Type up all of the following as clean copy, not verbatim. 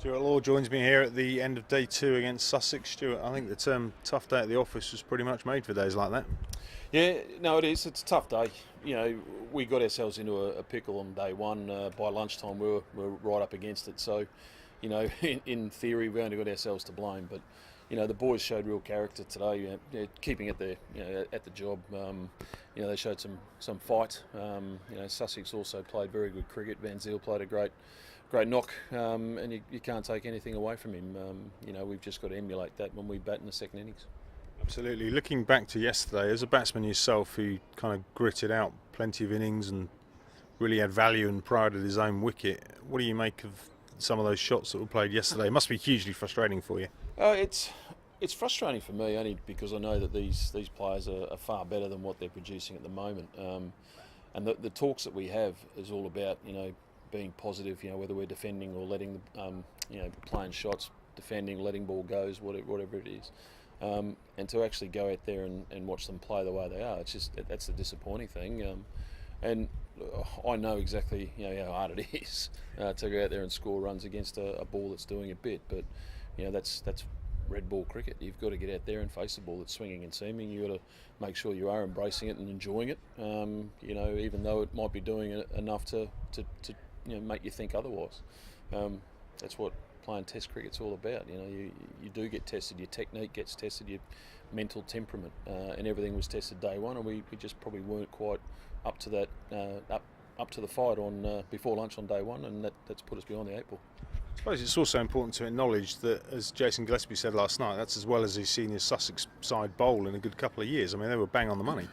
Stuart Law joins me here at the end of day two against Sussex. Stuart, I think the term tough day at the office was pretty much made for days like that. Yeah, no, it is. It's a tough day. We got ourselves into a pickle on day one. By lunchtime, we were right up against it. So, in theory, we only got ourselves to blame. But, the boys showed real character today. Keeping at the job. They showed some fight. Sussex also played very good cricket. Van Zyl played a great knock, and you can't take anything away from him. We've just got to emulate that when we bat in the second innings. Absolutely. Looking back to yesterday, as a batsman yourself who kind of gritted out plenty of innings and really had value and pride at his own wicket, what do you make of some of those shots that were played yesterday? It must be hugely frustrating for you. It's frustrating for me only because I know that these players are far better than what they're producing at the moment. And the talks that we have is all about being positive. Whether we're defending or letting playing shots, defending, letting ball goes, whatever it is. And to actually go out there and watch them play the way they are, that's the disappointing thing. And I know exactly how hard it is to go out there and score runs against a ball that's doing a bit. But that's red ball cricket. You've got to get out there and face the ball that's swinging and seaming. You've got to make sure you are embracing it and enjoying it. Even though it might be doing enough to make you think otherwise. That's what playing Test cricket's all about. You do get tested. Your technique gets tested. Your mental temperament, and everything was tested day one. And we just probably weren't quite up to that, up to the fight on before lunch on day one, and that's put us behind the eight ball. I suppose it's also important to acknowledge that, as Jason Gillespie said last night, that's as well as he's seen his Sussex side bowl in a good couple of years. I mean, they were bang on the money.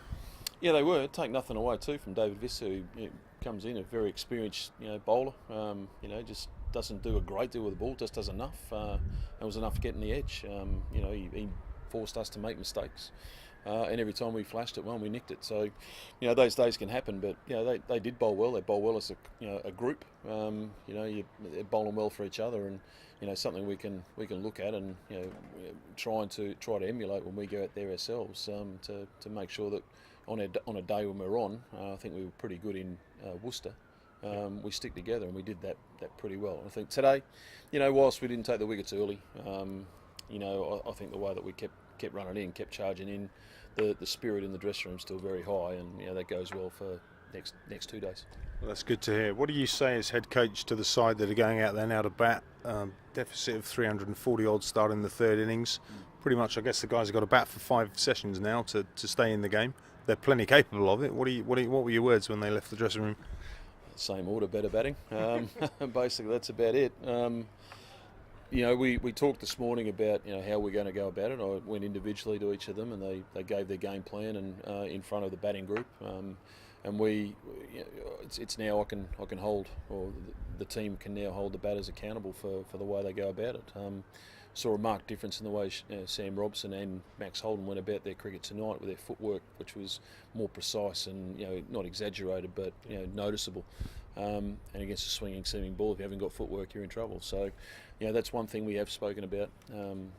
Yeah, they were. Take nothing away too from David Visser, who comes in a very experienced bowler. Just doesn't do a great deal with the ball, just does enough. And was enough to get in the edge. He forced us to make mistakes. And every time we flashed it one, we nicked it. So, those days can happen, but they did bowl well. They bowl well as a group. They're bowling well for each other, and something we can look at and try to emulate when we go out there ourselves. To make sure that on a day when we're on, I think we were pretty good in Worcester. We stick together, and we did that pretty well. I think today, whilst we didn't take the wickets early, I think the way that we kept running in, kept charging in, the spirit in the dressing room is still very high, and that goes well for next 2 days. Well, that's good to hear. What do you say as head coach to the side that are going out there now to bat? Deficit of 340 odd starting the third innings. Pretty much, I guess the guys have got to bat for 5 sessions now to stay in the game. They're plenty capable of it. What were your words when they left the dressing room? Same order, better batting. Basically, that's about it. We talked this morning about how we're going to go about it. I went individually to each of them, and they gave their game plan and in front of the batting group. And it's now I can hold, or the team can now hold the batters accountable for the way they go about it. Saw a marked difference in the way Sam Robson and Max Holden went about their cricket tonight with their footwork, which was more precise and not exaggerated, but noticeable. And against a swinging, seaming ball, if you haven't got footwork, you're in trouble. So, that's one thing we have spoken about.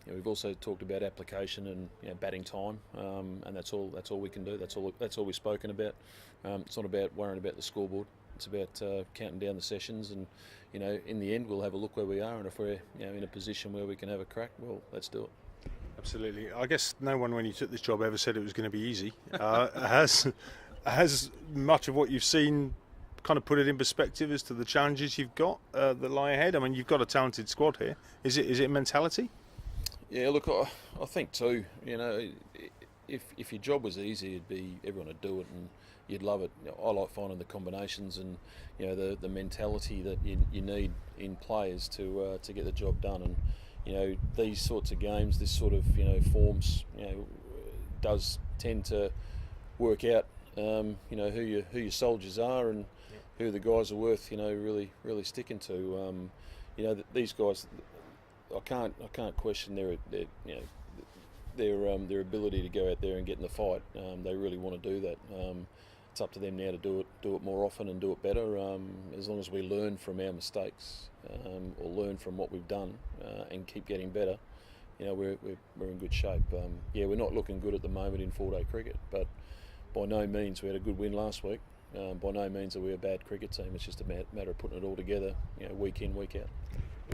We've also talked about application and batting time, and that's all we can do. That's all we've spoken about. It's not about worrying about the scoreboard. It's about counting down the sessions, and in the end, we'll have a look where we are, and if we're in a position where we can have a crack, well, let's do it. Absolutely. I guess no one, when you took this job, ever said it was going to be easy. Has much of what you've seen kind of put it in perspective as to the challenges you've got that lie ahead? I mean, you've got a talented squad here. Is it mentality? Yeah, look, I think too. If your job was easy, it'd be everyone would do it and you'd love it. I like finding the combinations and the mentality that you need in players to get the job done. And these sorts of games, this sort of forms, does tend to work out. Who your soldiers are and who the guys are worth. Really sticking to. These guys, I can't question their ability to go out there and get in the fight. They really want to do that. It's up to them now to do it more often and do it better. As long as we learn from our mistakes or learn from what we've done and keep getting better, we're in good shape. We're not looking good at the moment in 4-day cricket, but by no means we had a good win last week. By no means are we a bad cricket team. It's just a matter of putting it all together, week in, week out.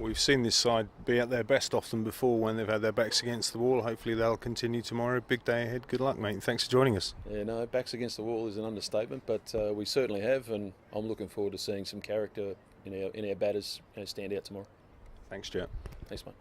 We've seen this side be at their best often before when they've had their backs against the wall. Hopefully they'll continue tomorrow. Big day ahead. Good luck, mate. Thanks for joining us. Yeah, no, backs against the wall is an understatement, but we certainly have, and I'm looking forward to seeing some character in our batters stand out tomorrow. Thanks, Stuart. Thanks, mate.